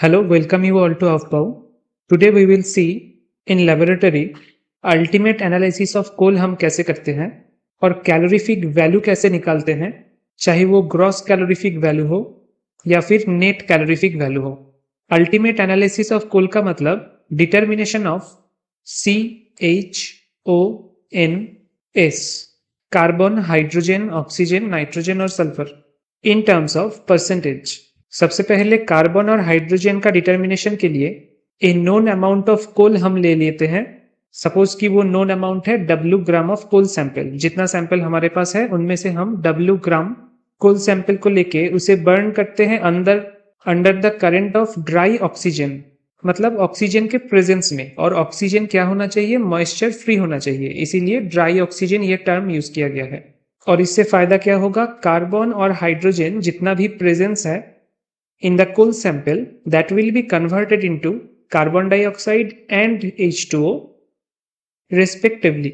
Hello, welcome you all to Aufbau. Today we will see in laboratory ultimate analysis of coal हम कैसे करते हैं और calorific value कैसे निकालते हैं, चाहे वो ग्रॉस कैलोरीफिक वैल्यू हो या फिर नेट कैलोरीफिक वैल्यू हो। अल्टीमेट एनालिसिस ऑफ कोल का मतलब determination of CHONS carbon, hydrogen, oxygen, nitrogen और sulphur in terms of percentage. सबसे पहले कार्बन और हाइड्रोजन का डिटर्मिनेशन के लिए a known amount of coal हम ले लेते हैं। सपोज कि वो नोन अमाउंट है W gram of coal sample. जितना सैंपल हमारे पास है उनमें से हम W ग्राम कोल सैंपल को लेके उसे बर्न करते हैं under the current of dry oxygen, मतलब ऑक्सीजन के प्रेजेंस में। और ऑक्सीजन क्या होना चाहिए? मॉइस्चर फ्री होना चाहिए, इसीलिए ड्राई ऑक्सीजन ये टर्म यूज किया गया है। और इससे फायदा क्या होगा? कार्बन और हाइड्रोजन जितना भी प्रेजेंस है in the coal sample that will be converted into carbon dioxide and H2O respectively।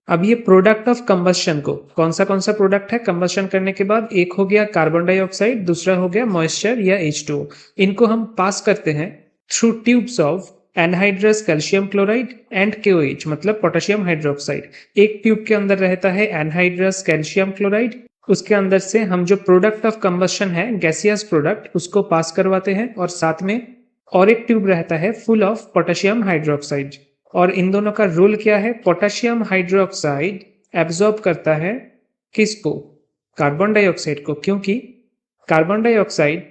अब ये प्रोडक्ट ऑफ कंबस्शन को कौन सा प्रोडक्ट है कंबस्शन करने के बाद? एक हो गया कार्बन डाइऑक्साइड, दूसरा हो गया मॉइस्चर या H2O। इनको हम पास करते हैं through tubes of anhydrous calcium chloride and KOH, मतलब पोटेशियम हाइड्रोक्साइड। एक ट्यूब के अंदर रहता है एनहाइड्रस कैल्शियम क्लोराइड, उसके अंदर से हम जो प्रोडक्ट ऑफ कंबस्शन है गैसियस प्रोडक्ट उसको पास करवाते हैं, और साथ में और एक ट्यूब रहता है फुल ऑफ पोटेशियम हाइड्रोक्साइड। और इन दोनों का रोल क्या है? पोटेशियम हाइड्रोक्साइड एब्जॉर्ब करता है किसको? कार्बन डाइऑक्साइड को, क्योंकि carbon dioxide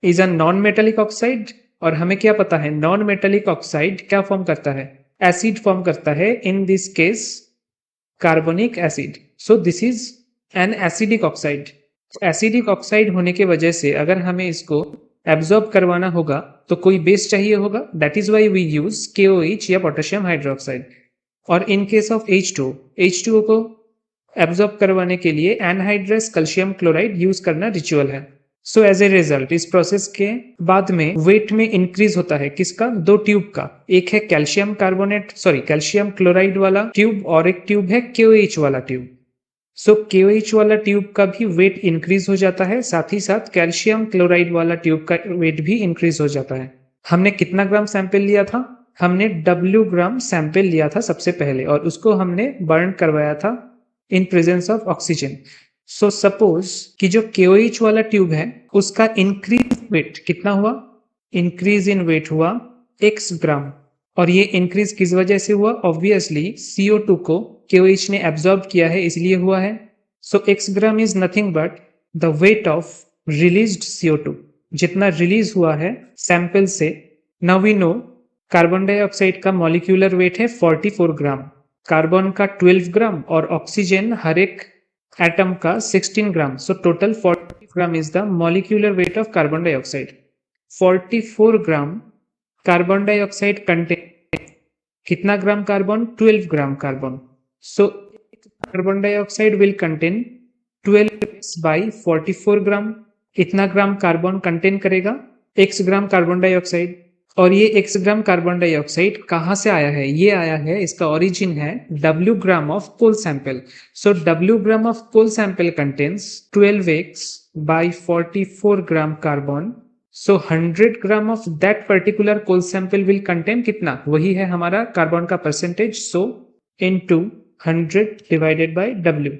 is a non metallic oxide. और हमें क्या पता है नॉन मेटेलिक ऑक्साइड क्या फॉर्म करता है? एसिड फॉर्म करता है, इन this case carbonic acid. So this is an acidic oxide. Acidic oxide होने की वजह से अगर हमें इसको एब्जॉर्ब करवाना होगा तो कोई बेस चाहिए होगा, that is why we use KOH या पोटेशियम हाइड्रोक्साइड। और इन केस ऑफ H2O को एब्जॉर्ब करवाने के लिए एनहाइड्रस कैल्शियम क्लोराइड यूज करना रिचुअल है। सो एज ए रिजल्ट इस प्रोसेस के बाद में वेट में इंक्रीज होता है किसका? दो ट्यूब का। एक है कैल्शियम क्लोराइड वाला ट्यूब और एक ट्यूब है KOH वाला ट्यूब। सो KOH वाला ट्यूब का भी वेट इंक्रीज हो जाता है, साथ ही साथ कैल्शियम क्लोराइड वाला ट्यूब का वेट भी इंक्रीज हो जाता है। हमने कितना ग्राम सैंपल लिया था? हमने W ग्राम सैंपल लिया था सबसे पहले, और उसको हमने बर्न करवाया था in presence of oxygen. So suppose कि जो KOH वाला ट्यूब है उसका इंक्रीज वेट कितना हुआ? इंक्रीज इन वेट हुआ X ग्राम। और ये इंक्रीज किस वजह से हुआ? ऑब्वियसली CO2 को KOH ने एब्जॉर्ब किया है इसलिए हुआ है। So X gram is nothing but the weight of released CO2, जितना रिलीज हुआ है सैंपल से। Now we know carbon dioxide का मॉलिक्यूलर वेट है 44 ग्राम, कार्बन का 12 ग्राम और ऑक्सीजन हर एक एटम का 16 gram. So total 40 gram is the molecular weight of carbon dioxide. 44 gram carbon dioxide contain कितना gram carbon? 12 gram carbon. So carbon dioxide will contain 12 by 44 gram. इतना gram carbon contain करेगा X gram carbon dioxide. और ये X gram carbon dioxide कहाँ से आया है? ये आया है, इसका ओरिजिन है W gram of coal sample. So W gram of coal sample contains 12X by 44 gram carbon. So 100 gram of that particular coal sample will contain कितना? वही है हमारा कार्बन का percentage. So into 100 divided by W,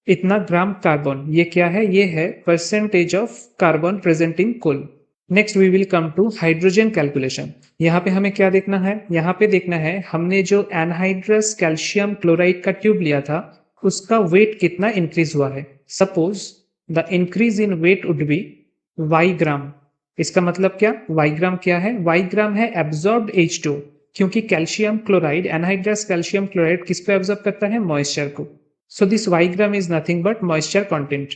इतना gram carbon. ये क्या है? ये है percentage of carbon present in coal. Next we will come to hydrogen calculation. यहाँ पे हमें क्या देखना है? यहाँ पे देखना है हमने जो एनहाइड्रस कैल्शियम क्लोराइड का ट्यूब लिया था उसका वेट कितना इंक्रीज हुआ है। Suppose the increase in weight would be Y gram. इसका मतलब क्या? Y ग्राम क्या है? Y ग्राम है एब्जॉर्ब्ड H2O, क्योंकि calcium chloride anhydrous calcium chloride किसको एब्जॉर्ब करता है? मॉइस्चर को। So this Y gram is nothing but moisture content.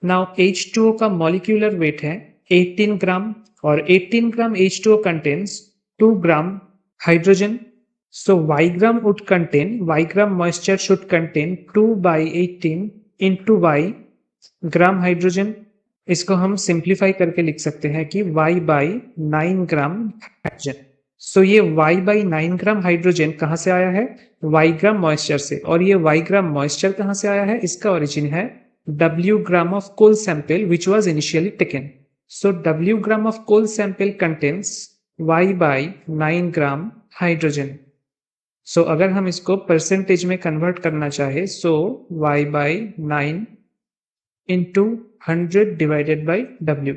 Now H2O का मॉलिक्यूलर वेट है 18 ग्राम, और 18 ग्राम H2O contains 2 gram hydrogen. So Y gram moisture should contain 2 by 18 into Y gram hydrogen. इसको हम simplify करके लिख सकते हैं कि Y बाई 9 ग्राम हाइड्रोजन। सो ये Y बाई 9 ग्राम हाइड्रोजन कहाँ से आया है? Y ग्राम मॉइस्चर से। और ये Y ग्राम मॉइस्चर कहाँ से आया है? इसका ओरिजिन है W gram of coal sample which was initially taken. So W gram of coal sample contains Y by 9 gram hydrogen. So अगर हम इसको परसेंटेज में कन्वर्ट करना चाहे सो y by 9 into 100 divided by W.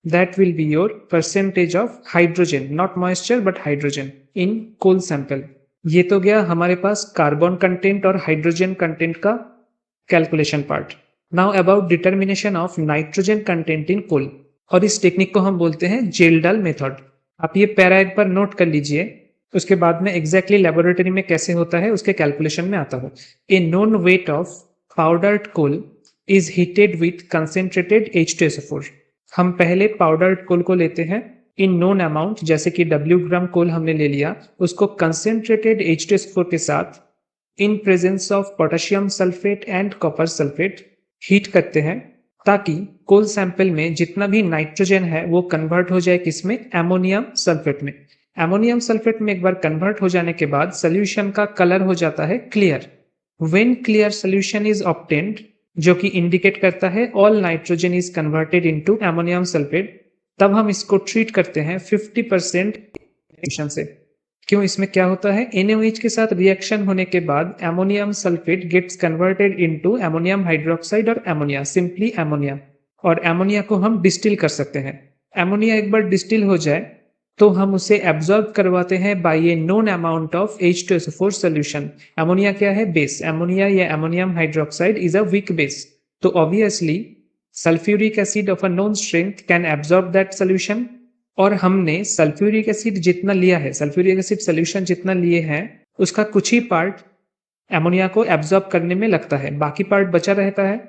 That will be your percentage of hydrogen, not moisture but hydrogen in coal sample. ये तो गया हमारे पास कार्बन कंटेंट और हाइड्रोजन कंटेंट का calculation part. Now about determination of nitrogen content in coal, और इस technique को हम बोलते हैं जेल्डाल मेथड. आप ये पैरा एक बार नोट कर लीजिए, उसके बाद में एग्जैक्टली लेबोरेटरी में कैसे होता है उसके कैलकुलेशन में आता हो. A known weight of powdered coal is heated with concentrated H2SO4. हम पहले पाउडर्ड कोल को लेते हैं इन नोन अमाउंट, जैसे कि W ग्राम कोल हमने ले लिया, उसको कंसेंट्रेटेड H2SO4 के साथ in presence of potassium sulphate and copper sulphate heat करते हैं, ताकि कोल सैंपल में जितना भी नाइट्रोजन है वो कन्वर्ट हो जाए किसमें, एमोनियम सल्फेट में. एमोनियम सल्फेट में एक बार कन्वर्ट हो जाने के बाद सोल्यूशन का कलर हो जाता है clear. When clear solution is obtained, जो कि इंडिकेट करता है all nitrogen is converted into ammonium sulphate, तब हम इसको ट्रीट करते हैं 50% रिएक्शन से. क्यों, इसमें क्या होता है, NaOH के साथ रिएक्शन होने के बाद ammonium sulphate gets converted into ammonium hydroxide और एमोनिया, सिंपली एमोनिया. और एमोनिया को हम डिस्टिल कर सकते हैं. एमोनिया एक बार डिस्टिल हो जाए तो हम उसे एब्जॉर्ब करवाते हैं by a known amount of H2SO4 solution. Ammonia क्या है, बेस. एमोनिया या ammonium hydroxide is a weak base, तो obviously sulphuric acid of a known strength can absorb that solution. और हमने सल्फ्यूरिक एसिड जितना लिया है, सल्फ्यूरिक एसिड सॉल्यूशन जितना लिए हैं, उसका कुछ ही पार्ट एमोनिया को एब्जॉर्ब करने में लगता है, बाकी पार्ट बचा रहता है.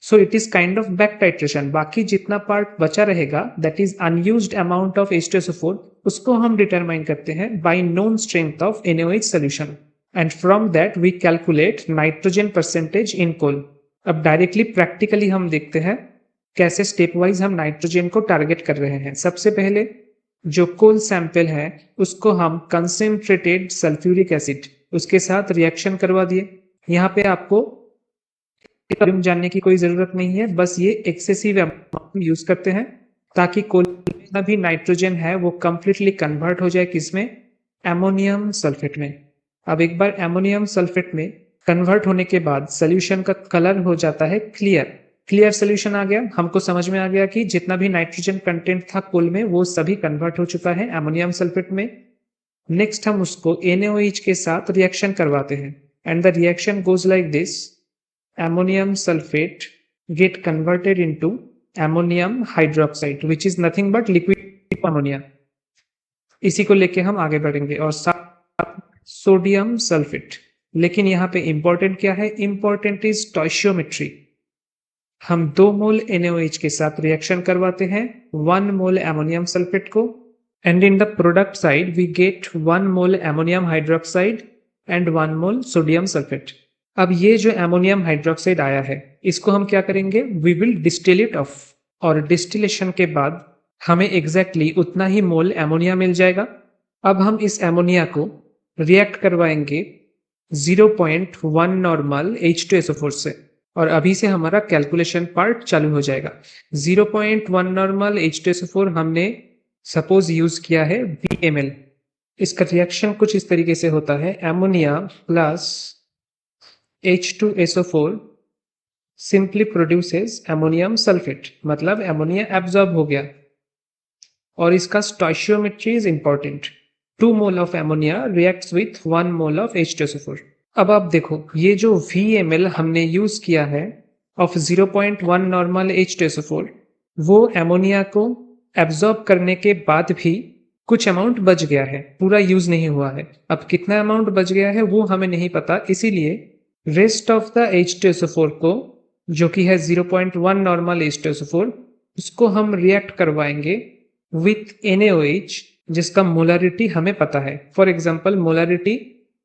So it is kind of back titration. बाकी जितना पार्ट बचा रहेगा, that is unused amount of H2SO4, उसको हम डिटरमाइन करते हैं by known strength of NaOH solution, and from that we calculate nitrogen percentage in coal. अब डायरेक्टली प्रैक्टिकली हम देखते हैं कैसे स्टेप वाइज हम नाइट्रोजन को टारगेट कर रहे हैं. सबसे पहले जो कोल सैंपल है उसको हम कंसेंट्रेटेड सल्फ्यूरिक एसिड उसके साथ रिएक्शन करवा दिए. यहाँ पे आपको जानने की कोई जरूरत नहीं है, बस ये एक्सेसिव अमाउंट यूज करते हैं ताकि कोल में भी नाइट्रोजन है वो कंप्लीटली कन्वर्ट हो जाए किसमें, एमोनियम सल्फेट में. अब एक बार एमोनियम सल्फेट में कन्वर्ट होने के बाद सोल्यूशन का कलर हो जाता है क्लियर. क्लियर सोल्यूशन आ गया, हमको समझ में आ गया कि जितना भी नाइट्रोजन कंटेंट था कोल में वो सभी कन्वर्ट हो चुका है एमोनियम सल्फेट में. नेक्स्ट हम उसको NaOH के साथ रिएक्शन करवाते हैं, and the reaction goes like this. ammonium sulfate get converted into ammonium hydroxide which is nothing but liquid ammonia. इसी को लेके हम आगे बढ़ेंगे. और सोडियम सल्फेट. लेकिन यहाँ पे इंपॉर्टेंट क्या है, इंपॉर्टेंट इज स्टोइशियोमेट्री. हम 2 मोल NaOH के साथ रिएक्शन करवाते हैं 1 मोल एमोनियम सल्फेट को, and in the product side we get 1 mole ammonium hydroxide and 1 mole sodium sulphate. अब ये जो एमोनियम हाइड्रोक्साइड आया है इसको हम क्या करेंगे, we will distil it off, और डिस्टिलेशन के बाद हमें एग्जैक्टली उतना ही मोल एमोनिया मिल जाएगा. अब हम इस एमोनिया को रिएक्ट करवाएंगे 0.1 नॉर्मल H2SO4 से, और अभी से हमारा कैलकुलेशन पार्ट चालू हो जाएगा. 0.1 नॉर्मल H2SO4 हमने सपोज यूज किया है VML. इसका रिएक्शन कुछ इस तरीके से होता है, ammonia plus H2SO4 simply produces ammonium sulfate, मतलब एमोनिया एब्जॉर्ब हो गया. और इसका stoichiometry is important. 2 mole of ammonia reacts with 1 mole of H2SO4. अब आप देखो ये जो VML हमने यूज किया है ऑफ 0.1 नॉर्मल H2SO4, वो एमोनिया को एब्जॉर्ब करने के बाद भी कुछ अमाउंट बच गया है, पूरा यूज नहीं हुआ है. अब कितना अमाउंट बच गया है वो हमें नहीं पता, इसीलिए रेस्ट ऑफ द H2SO4 को, जो कि है 0.1 नॉर्मल H2SO4, उसको हम रिएक्ट करवाएंगे विथ NaOH जिसका मोलारिटी हमें पता है. फॉर एग्जांपल मोलारिटी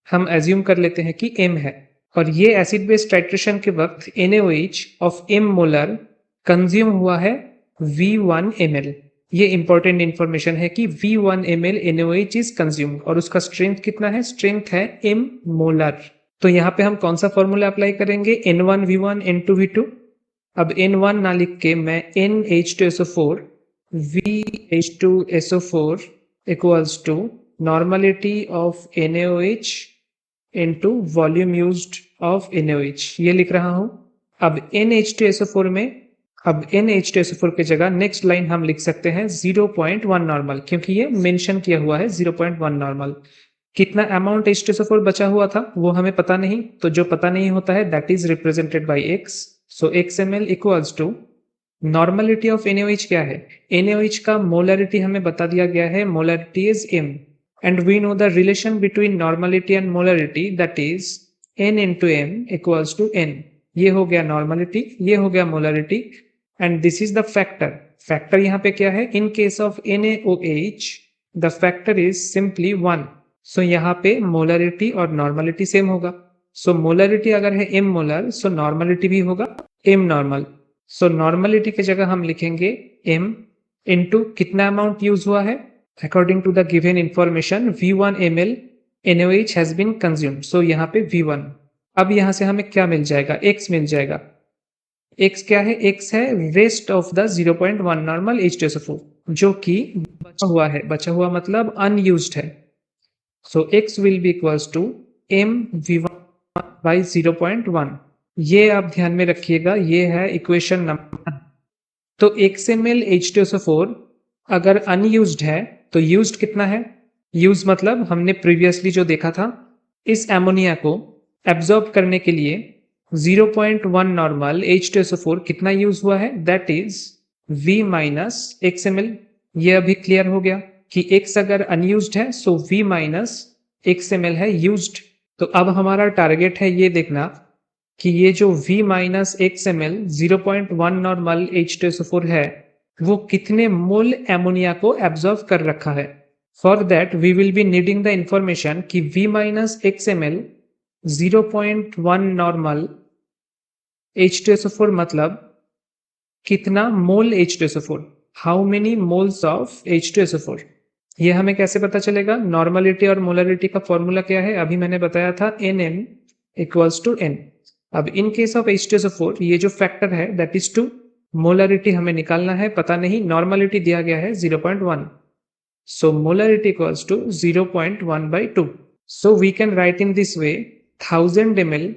हम एज्यूम कर लेते हैं कि M है, और ये एसिड बेस टाइट्रेशन के वक्त NaOH of M molar consume हुआ है V1 ml. ये इंपॉर्टेंट इंफॉर्मेशन है कि V1 ml NaOH is consumed, और उसका स्ट्रेंथ कितना है, स्ट्रेंथ है M मोलर. तो यहाँ पे हम कौन सा फॉर्मूला अप्लाई करेंगे, N1 V1 N2 V2. अब N1 ना लिख के मैं NH2SO4 VH2SO4 equals to normality of NaOH into volume used of NaOH, ये लिख रहा हूं। अब NH2SO4 में, अब NH2SO4 की जगह नेक्स्ट लाइन हम लिख सकते हैं 0.1 नॉर्मल, क्योंकि ये मेंशन किया हुआ है 0.1 नॉर्मल। कितना अमाउंट H2SO4 बचा हुआ था वो हमें पता नहीं, तो जो पता नहीं होता है that is represented by x। So XML equals to normality of NaOH क्या है, NaOH का मोलरिटी हमें बता दिया गया है, molarity is m and we know the relation between normality and molarity, that is n into m equals to n। ये हो गया नॉर्मलिटी, ये हो गया molarity, and this is the factor. Factor यहाँ पे क्या है, इन case of NaOH the factor is simply 1। सो यहाँ पे मोलरिटी और नॉर्मलिटी सेम होगा। सो मोलरिटी अगर है m मोलर, सो नॉर्मलिटी भी होगा m नॉर्मल। सो नॉर्मलिटी की जगह हम लिखेंगे m इंटू कितना अमाउंट यूज हुआ है, according to the given information V1 ml NaOH has been consumed। so यहाँ पे V1। अब यहाँ से हमें क्या मिल जाएगा, x मिल जाएगा। x क्या है, x है rest of the 0.1 normal H2SO4 जो कि बचा हुआ है, बचा हुआ मतलब अनयूज्ड है। So x will be equals to m V1 by 0.1। ये आप ध्यान में रखिएगा, ये है इक्वेशन नंबर। तो XML H2SO4 अगर अनयूज्ड है तो यूज्ड कितना है, यूज मतलब हमने प्रीवियसली जो देखा था, इस एमोनिया को एब्जॉर्ब करने के लिए 0.1 नॉर्मल H2SO4 कितना यूज हुआ है, that is V minus XML। ये अभी क्लियर हो गया कि X अगर अनयूज्ड है सो V माइनस XML है यूज्ड। तो अब हमारा टारगेट है ये देखना कि ये जो V minus XML 0.1 normal H2SO4 है वो कितने मोल एमोनिया को एब्जॉर्व कर रखा है। For that we will be needing the information कि V minus XML 0.1 normal H2SO4 मतलब कितना mole H2SO4, how many moles of H2SO4। ये हमें कैसे पता चलेगा, नॉर्मलिटी और मोलरिटी का फॉर्मूला क्या है, अभी मैंने बताया था NM इक्वल्स टू N। अब इन केस ऑफ H2SO4 ये जो फैक्टर है दैट इज 2, मोलरिटी हमें निकालना है, पता नहीं, नॉर्मलिटी दिया गया है 0.1। So molarity equals to 0.1 by 2। So we can write in this way 1000 ml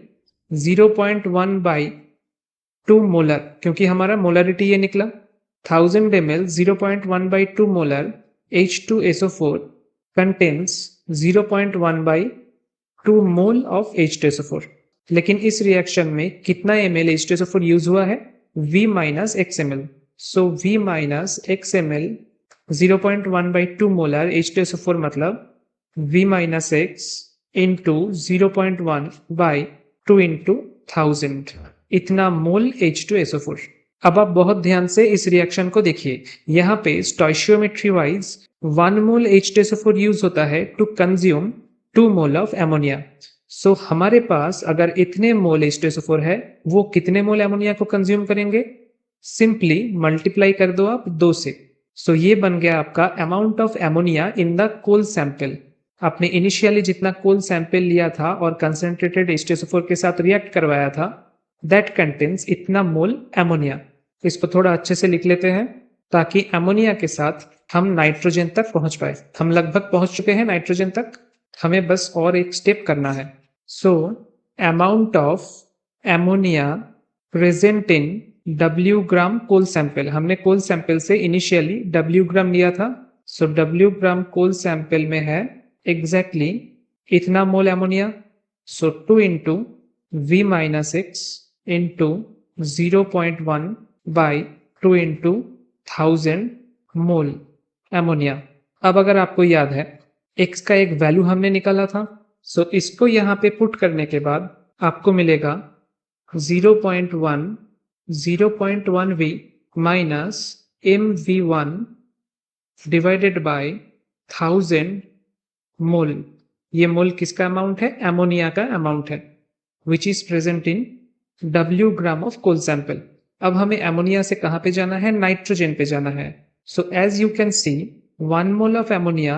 0.1 by 2 molar, क्योंकि हमारा मोलरिटी ये निकला 1000 ml 0.1 by 2 molar H2SO4 contains 0.1 by 2 mole of H2SO4। लेकिन इस रिएक्शन में कितना ml H2SO4 यूज हुआ है, V minus XML। So V minus XML 0.1 by 2 molar H2SO4 मतलब V minus X into 0.1 by 2 into 1000, इतना मोल H2SO4। अब आप बहुत ध्यान से इस रिएक्शन को देखिए, यहाँ पे स्टोइशियोमेट्री वाइज 1 मोल H2SO4 यूज होता है to consume 2 mole of ammonia. So हमारे पास अगर इतने मोल H2SO4 है, वो कितने मोल एमोनिया को कंज्यूम करेंगे, सिंपली मल्टीप्लाई कर दो आप 2 से। सो ये बन गया आपका amount of ammonia in the coal sample. आपने इनिशियली जितना कोल सैंपल लिया था और कंसंट्रेटेड H2SO4 के साथ रिएक्ट करवाया था, दैट कंटेन्स इतना मोल एमोनिया। इसको थोड़ा अच्छे से लिख लेते हैं ताकि एमोनिया के साथ हम नाइट्रोजन तक पहुंच पाए। हम लगभग पहुंच चुके हैं नाइट्रोजन तक, हमें बस और एक स्टेप करना है। So amount of ammonia present in W gram coal sample, हमने कोल सैंपल से इनिशियली W ग्राम लिया था। सो W ग्राम कोल सैंपल में है एग्जैक्टली इतना mole ammonia. So 2 into V minus X into 0.1 by 2 into 1000 mole ammonia. अब अगर आपको याद है X का एक वैल्यू हमने निकाला था, सो इसको यहाँ पे पुट करने के बाद आपको मिलेगा 0.1 V minus MV1 divided by 1000 mole. ये मोल किसका अमाउंट है, एमोनिया का अमाउंट है, which is present in W gram of coal sample. अब हमें एमोनिया से कहाँ पे जाना है, नाइट्रोजन पे जाना है। So as you can see 1 mole of ammonia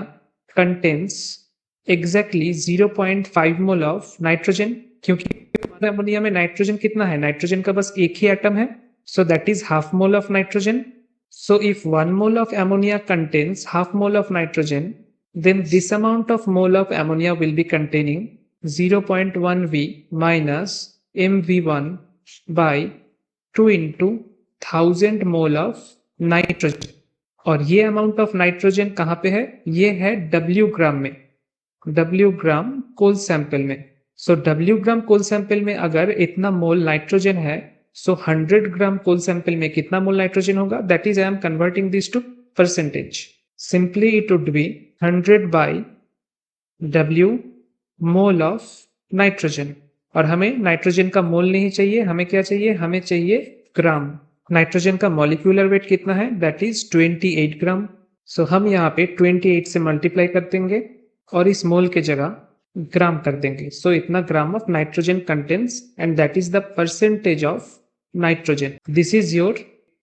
contains exactly 0.5 mole of nitrogen, क्योंकि एमोनिया में नाइट्रोजन कितना है, नाइट्रोजन का बस एक ही एटम है, so that is half mole of nitrogen. So if 1 mole of ammonia contains half mole of nitrogen, then this amount of mole of ammonia will be containing 0.1 V minus mV1 by 2 into 1000 mole of nitrogen. और ये amount of nitrogen कहाँ पे है? ये है W ग्राम में, W gram coal sample में. सो W gram coal sample में अगर इतना मोल नाइट्रोजन है, सो 100 ग्राम कोल सैंपल में कितना मोल नाइट्रोजन होगा? That is I am converting this to percentage. Simply it would be 100 by W mole of nitrogen. और हमें नाइट्रोजन का मोल नहीं चाहिए, हमें क्या चाहिए? हमें चाहिए ग्राम. नाइट्रोजन का मॉलिक्यूलर वेट कितना है? दैट इज 28 ग्राम. सो हम यहाँ पे 28 से मल्टीप्लाई कर देंगे और इस मोल के जगह ग्राम कर देंगे. सो इतना gram of nitrogen contains and that is the percentage of nitrogen. This is your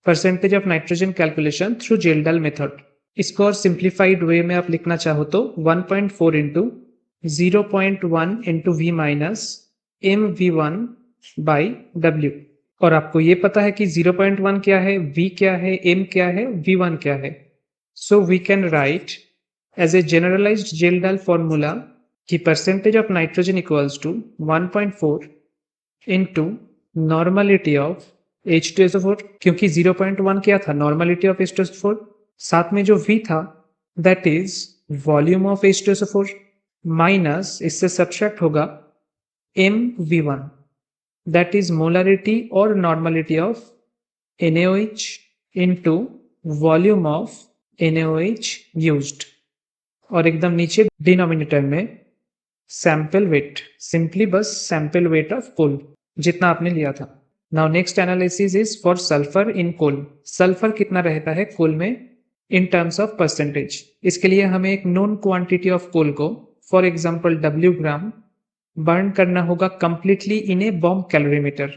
percentage of nitrogen calculation through Kjeldahl method. इसको और सिंप्लीफाइड वे में आप लिखना चाहो तो 1.4 into 0.1 into V minus mv1 by w. और आपको ये पता है कि 0.1 क्या है, v क्या है, m क्या है, v1 क्या है. So we can write as a generalised Kjeldahl formula कि percentage of nitrogen equals to 1.4 into normality of H2SO4. क्योंकि 0.1 क्या था? Normality of H2SO4. साथ में जो v था that is volume of H2SO4 minus इससे सब्ट्रैक्ट होगा mv1 that is molarity or normality of NaOH into volume of NaOH used. और एकदम नीचे डिनोमिनेटर में सैंपल वेट, सिंपली बस सैंपल वेट ऑफ कोल जितना आपने लिया था. Now next analysis is for sulphur in coal. Sulphur कितना रहता है कोल में इन टर्म्स ऑफ परसेंटेज. इसके लिए हमें एक नोन क्वांटिटी ऑफ कोल को for example W gram burn करना होगा completely in a bomb calorimeter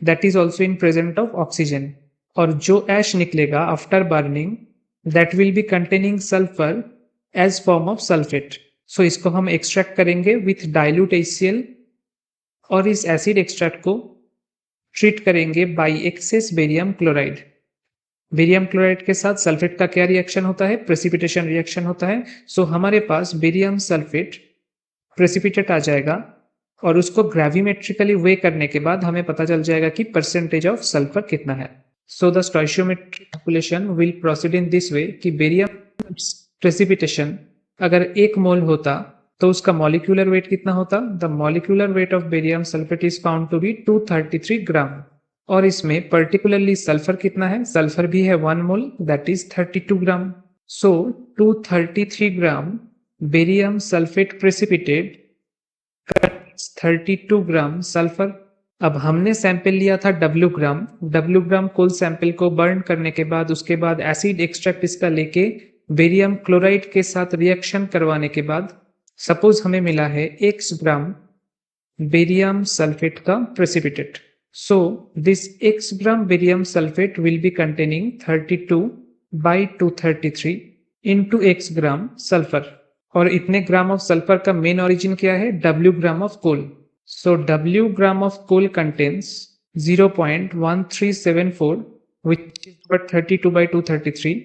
that is also in present of oxygen. और जो ऐश निकलेगा after burning that will be containing sulphur as form of sulphate. So इसको हम extract करेंगे with dilute HCl और इस एसिड एक्सट्रैक्ट को treat करेंगे by excess barium chloride. Barium chloride के साथ सल्फेट का क्या रिएक्शन होता है? प्रेसिपिटेशन रिएक्शन होता है. सो हमारे पास बेरियम सल्फेट प्रेसिपिटेट आ जाएगा और उसको ग्रेविमेट्रिकली वे करने के बाद हमें पता चल जाएगा कि परसेंटेज ऑफ सल्फर कितना है. So the stoichiometric calculation will proceed in this way कि बेरियम प्रेसिपिटेशन अगर 1 मोल होता तो उसका मॉलिक्यूलर वेट कितना होता? The molecular weight of barium sulphate is found to be 233 gram. और इसमें पर्टिकुलरली सल्फर कितना है? सल्फर भी है 1 मोल that is 32 gram. So 233 gram barium sulphate precipitate 32 gram sulphur. अब हमने सैंपल लिया था W ग्राम कोल सैंपल को बर्न करने के बाद उसके बाद एसिड एक्सट्रैक्ट इसका लेके बेरियम क्लोराइड के साथ रिएक्शन करवाने के बाद सपोज हमें मिला है X ग्राम बेरियम सल्फेट का precipitate. So this X gram barium sulphate will be containing 32 by 233 into X gram sulphur. और इतने ग्राम ऑफ सल्फर का मेन ओरिजिन क्या है? W gram of coal. So W gram of coal contains 0.1374 which is 32 by 233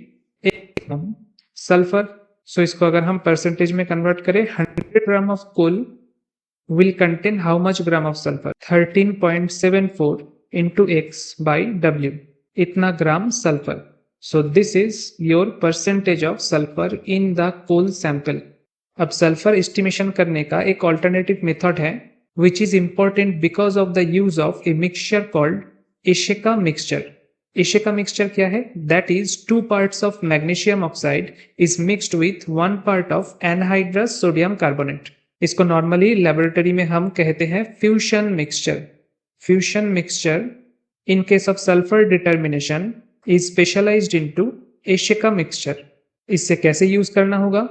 sulphur. So इसको अगर हम percentage में convert करें 100 gram of coal will contain how much gram of sulfur? 13.74 into X by W. इतना ग्राम sulphur. So this is your percentage of sulfur in the coal sample. अब sulphur estimation करने का एक ऑल्टरनेटिव मेथड है which is important because of the use of a mixture called Ishika mixture. Ishika mixture क्या है? That is 2 parts of magnesium oxide is mixed with 1 part of anhydrous sodium carbonate. इसको normally laboratory में हम कहते हैं fusion mixture. Fusion mixture in case of sulphur determination is specialised into Ishika mixture. इससे कैसे use करना होगा?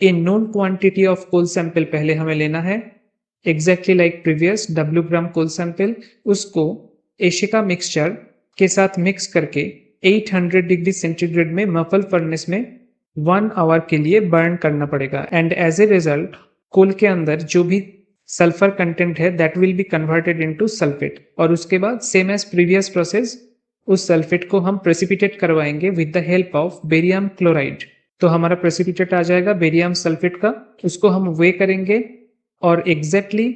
A known quantity of coal sample पहले हमें लेना है exactly like previous W gram coal sample. उसको Ishika मिक्सचर के साथ मिक्स करके 800 डिग्री सेंटीग्रेड में मफल फर्नेस में 1 आवर के लिए बर्न करना पड़ेगा. एंड एज ए रिजल्ट कोल के अंदर जो भी सल्फर कंटेंट है that will be converted into sulphate. और उसके बाद सेम एज प्रीवियस प्रोसेस उस सल्फेट को हम प्रेसिपिटेट करवाएंगे with the help of barium chloride. तो हमारा प्रेसिपिटेट आ जाएगा बेरियम सल्फेट का, उसको हम वे करेंगे और exactly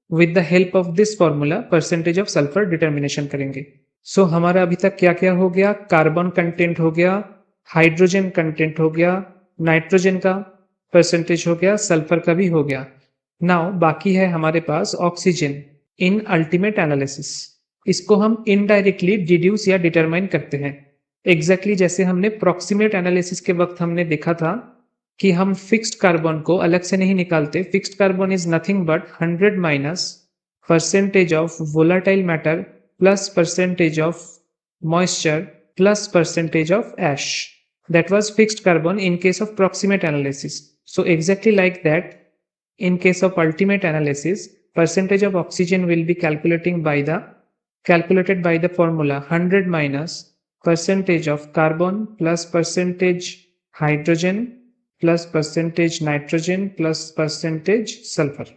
with the help of this formula percentage of sulphur determination करेंगे। सो हमारा अभी तक क्या क्या हो गया, कार्बन कंटेंट हो गया, हाइड्रोजन कंटेंट हो गया, नाइट्रोजन का परसेंटेज हो गया, सल्फर का भी हो गया। नाउ बाकी है हमारे पास ऑक्सीजन इन अल्टीमेट एनालिसिस। इसको हम इनडायरेक्टली डिड्यूस या डिटरमाइन करते हैं। एग्जैक्टली जैसे हमने प्रॉक्सिमेट एनालिसिस के वक्त हमने देखा था कि हम फिक्स्ड कार्बन को अलग से नहीं निकालते। Fixed carbon is nothing but 100 minus percentage of volatile matter plus percentage of moisture plus percentage of ash. That was fixed carbon in case of proximate analysis. So exactly like that, in case of ultimate analysis, percentage of oxygen will be calculated by the formula 100 minus percentage of carbon plus percentage hydrogen plus percentage nitrogen plus percentage sulfur.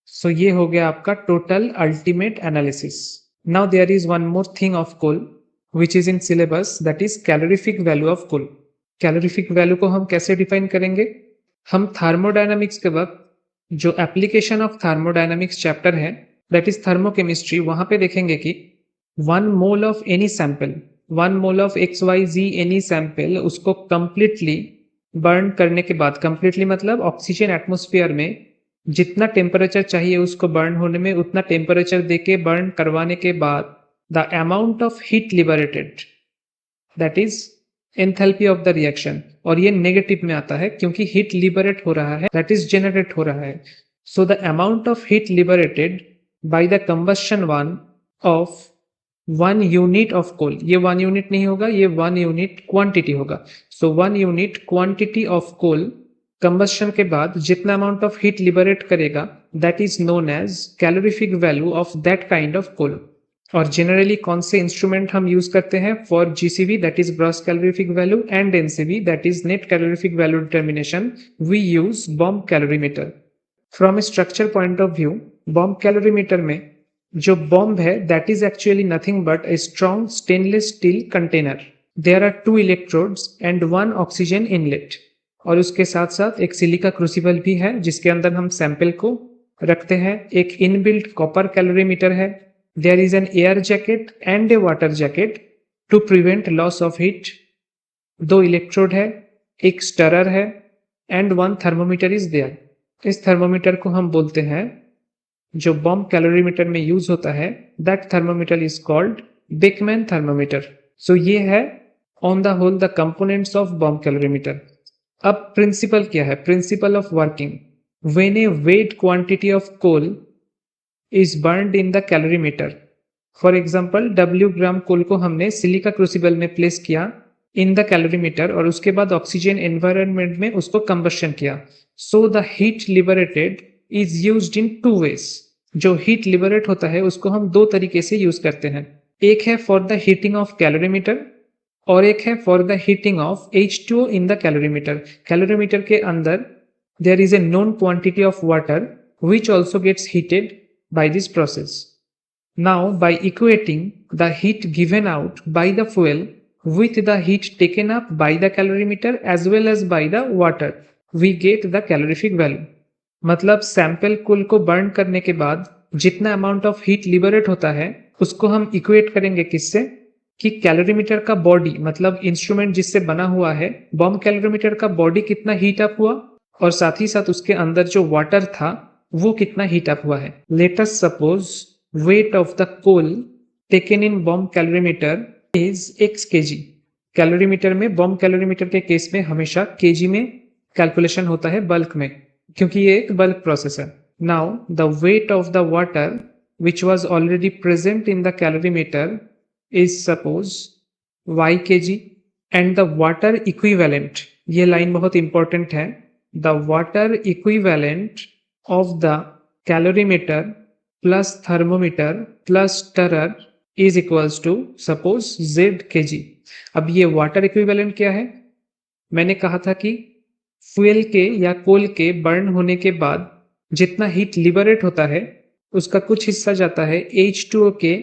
So ये हो गया आपका total ultimate analysis. Now there is one more thing of coal which is in syllabus, that is calorific value of coal. Calorific value को हम कैसे define करेंगे? हम thermodynamics के वक्त जो एप्लीकेशन ऑफ थर्मोडायनामिक्स चैप्टर है, दैट इज थर्मोकेमिस्ट्री, वहां पे देखेंगे कि 1 mole of any sample, 1 mole of XYZ any sample, उसको कंप्लीटली बर्न करने के बाद, कंप्लीटली मतलब ऑक्सीजन एटमोस्फियर में जितना टेम्परेचर चाहिए उसको बर्न होने में उतना टेम्परेचर देके बर्न करवाने के बाद the amount of heat liberated, that is enthalpy of the reaction, और ये नेगेटिव में आता है क्योंकि हीट लिबरेट हो रहा है, दैट इज जनरेट हो रहा है। So the amount of heat liberated by the combustion one of 1 unit of coal, ये 1 यूनिट नहीं होगा, ये 1 यूनिट क्वांटिटी होगा। So 1 unit quantity of coal combustion के बाद जितना अमाउंट ऑफ हीट लिबरेट करेगा, that is known as calorific value of that kind of coal. और जनरली कौन से इंस्ट्रूमेंट हम यूज करते हैं for GCV, that is gross calorific value, and NCV, that is net calorific value determination, we use bomb calorimeter. From a structure point of view, bomb calorimeter में जो bomb है that is actually nothing but a strong stainless steel container. There are 2 electrodes and 1 oxygen inlet, और उसके साथ साथ एक silica crucible भी है जिसके अंदर हम सैंपल को रखते हैं। एक इनबिल्ट कॉपर कैलोरीमीटर है। There is an air jacket and a water jacket to prevent loss of heat. 2 electrode है, एक स्टरर है, एंड 1 थर्मोमीटर इज देयर। इस थर्मोमीटर को हम बोलते हैं, जो बॉम्ब कैलोरीमीटर में यूज होता है, that thermometer is called Beckmann thermometer. So ये है on the whole the components of bomb calorimeter. अब प्रिंसिपल क्या है? Principle of working. When a weight quantity of coal is burned in the calorimeter. For example, W gram coal को हमने silica crucible में place किया इन the calorimeter, और उसके बाद ऑक्सीजन एनवायरनमेंट में उसको कंबशन किया। So the heat liberated is used in 2 ways. जो हीट लिबरेट होता है उसको हम 2 तरीके से यूज करते हैं। एक है for the heating of calorimeter और एक है for the heating of H2O in the calorimeter. Calorimeter के अंदर there is a known quantity of water which also gets heated by this process. Now, by equating the heat given out by the fuel with the heat taken up by the calorimeter as well as by the water, we get the calorific value. मतलब sample कुल को burn करने के बाद जितना amount of heat liberate होता है उसको हम इक्वेट करेंगे किससे, कि कैलोरीमीटर का बॉडी, मतलब इंस्ट्रूमेंट जिससे बना हुआ है, बॉम्ब कैलोरीमीटर का बॉडी कितना हीट अप हुआ और साथ ही साथ उसके अंदर जो वाटर था वो कितना हीट अप हुआ है। Let us suppose weight of the coal taken in bomb calorimeter is x kg। Calorimeter में, बॉम्ब कैलोरीमीटर के केस में हमेशा kg में कैलकुलेशन होता है, बल्क में, क्योंकि ये एक बल्क प्रोसेस है। Now the weight of the water which was already present in the calorimeter is suppose y kg and the water equivalent, ये लाइन बहुत इंपॉर्टेंट है, the water equivalent of the calorimeter plus thermometer plus stirrer is equals to suppose Z kg। अब ये water equivalent क्या है? मैंने कहा था कि फ्यूल के या कोल के बर्न होने के बाद जितना हीट लिबरेट होता है उसका कुछ हिस्सा जाता है H2O के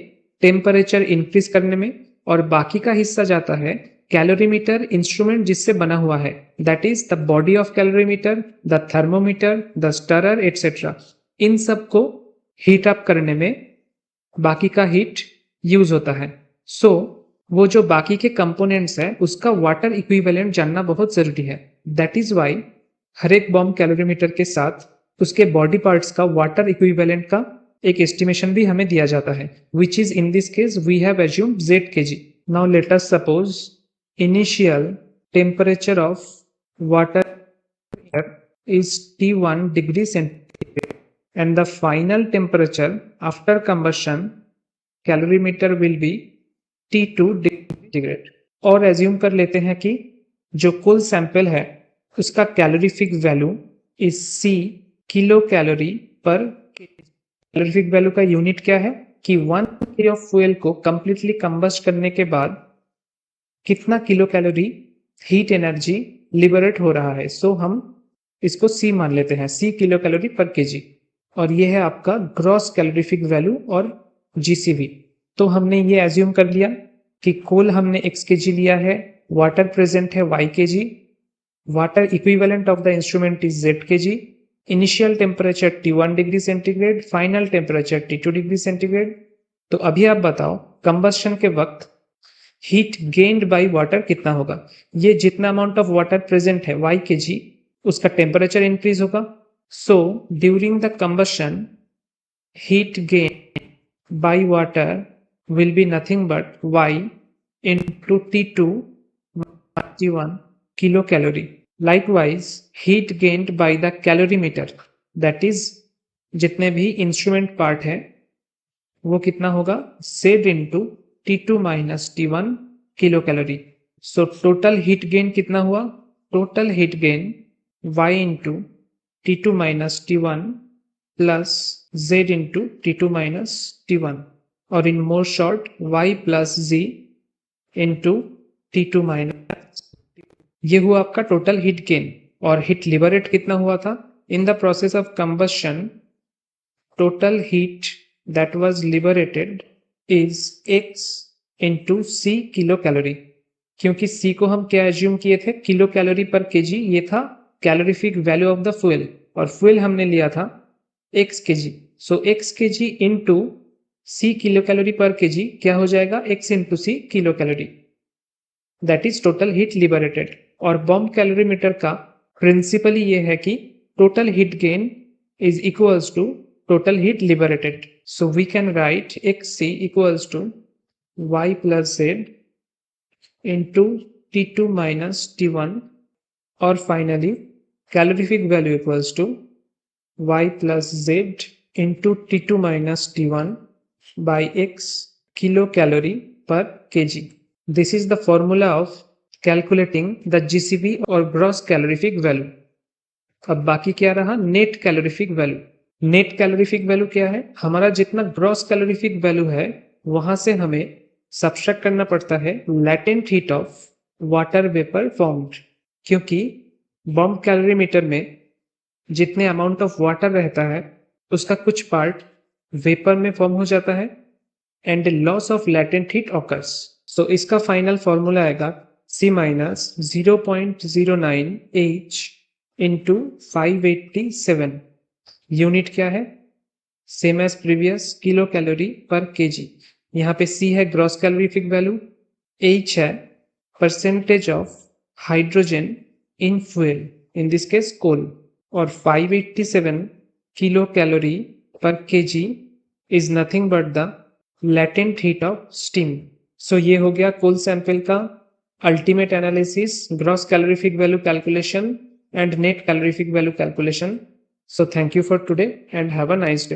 टेम्परेचर इंक्रीज करने में और बाकी का हिस्सा जाता है कैलोरीमीटर इंस्ट्रूमेंट जिससे बना हुआ है, that is the body of calorimeter, the thermometer, the stirrer etcetera. इन सब को हीट अप करने में बाकी का हीट यूज होता है। सो वो जो बाकी के कंपोनेंट्स है उसका वाटर इक्विवेलेंट जानना बहुत जरूरी है। दैट इज वाई हर एक बॉम्ब कैलोरीमीटर के साथ उसके बॉडी पार्ट्स का वाटर इक्विवेलेंट का एक एस्टिमेशन भी हमें दिया जाता है, which is in this case we have assumed Z kg. Now let us suppose initial temperature of water is T1 degree centigrade and the final temperature after combustion calorimeter will be T2 degree centigrade. और assume कर लेते हैं कि जो कुल sample है उसका calorific value is C kilo calorie पर। कैलोरीफिक वैल्यू का यूनिट क्या है कि 1 kg ऑफ फ्यूल को कंप्लीटली कंबस्ट करने के बाद कितना kilo calorie heat energy liberate हो रहा है। सो हम इसको C मान लेते हैं, C kilo calorie per KG. और ये है आपका ग्रॉस कैलोरीफिक वैल्यू और GCV। तो हमने ये एज्यूम कर लिया कि कोल हमने x kg लिया है, वाटर प्रेजेंट है y kg, water equivalent of the instrument is Z kg, initial temperature T1 degree centigrade, final temperature T2 degree centigrade. तो अभी आप बताओ कंबस्शन के वक्त हीट गेन्ड बाय वाटर कितना होगा। ये जितना अमाउंट ऑफ वाटर प्रेजेंट है y kg उसका टेम्परेचर इंक्रीज होगा। So during the combustion heat gain by water will be nothing but y into T2 minus T1 kilocalorie. Likewise, heat gained by the calorimeter, that is जितने भी instrument part है वो कितना होगा Z into T2 minus T1 kilo calorie. So total heat gain कितना हुआ, total heat gain y into T2 minus T1 plus Z into T2 minus T1 और in more short y plus z into T2 minus. ये हुआ आपका total heat gain. और heat liberate कितना हुआ था in the process of combustion, total heat that was liberated is x into C kilo calorie. क्योंकि C को हम क्या एज्यूम किए थे, किलो कैलोरी पर केजी, ये था calorific value of the fuel और फ्यूल हमने लिया था x kg। So x kg into C kilo calorie per kg क्या हो जाएगा x into C kilo calorie, that is total heat liberated. और बॉम्ब कैलोरीमीटर का प्रिंसिपली ये है कि total heat gain is equals to total heat liberated. So we can write xc equals to y plus z into T2 minus T1 और finally calorific value equals to y plus z into T2 minus T1 by x kilocalorie per kg. This is the formula of calculating the GCV और gross calorific value. अब बाकी क्या रहा, net calorific value. Net calorific value क्या है, हमारा जितना gross calorific value है वहां से हमें सब्ट्रैक्ट करना पड़ता है latent heat of water vapour formed. क्योंकि बॉम्ब कैलोरीमीटर में जितने अमाउंट ऑफ वाटर रहता है उसका कुछ पार्ट वेपर में फॉर्म हो जाता है and loss of latent heat occurs. So इसका फाइनल फॉर्मूला आएगा C minus 0.09 H into 587। Unit क्या है, same as previous kilo calorie per kg. यहाँ पे C है ग्रॉस कैलोरीफिक वैल्यू, H है percentage of hydrogen in fuel in this case coal, और 587 kilo calorie per kg is nothing but the latent heat of steam. So ये हो गया coal sample का ultimate analysis, gross calorific value calculation and net calorific value calculation. So thank you for today and have a nice day.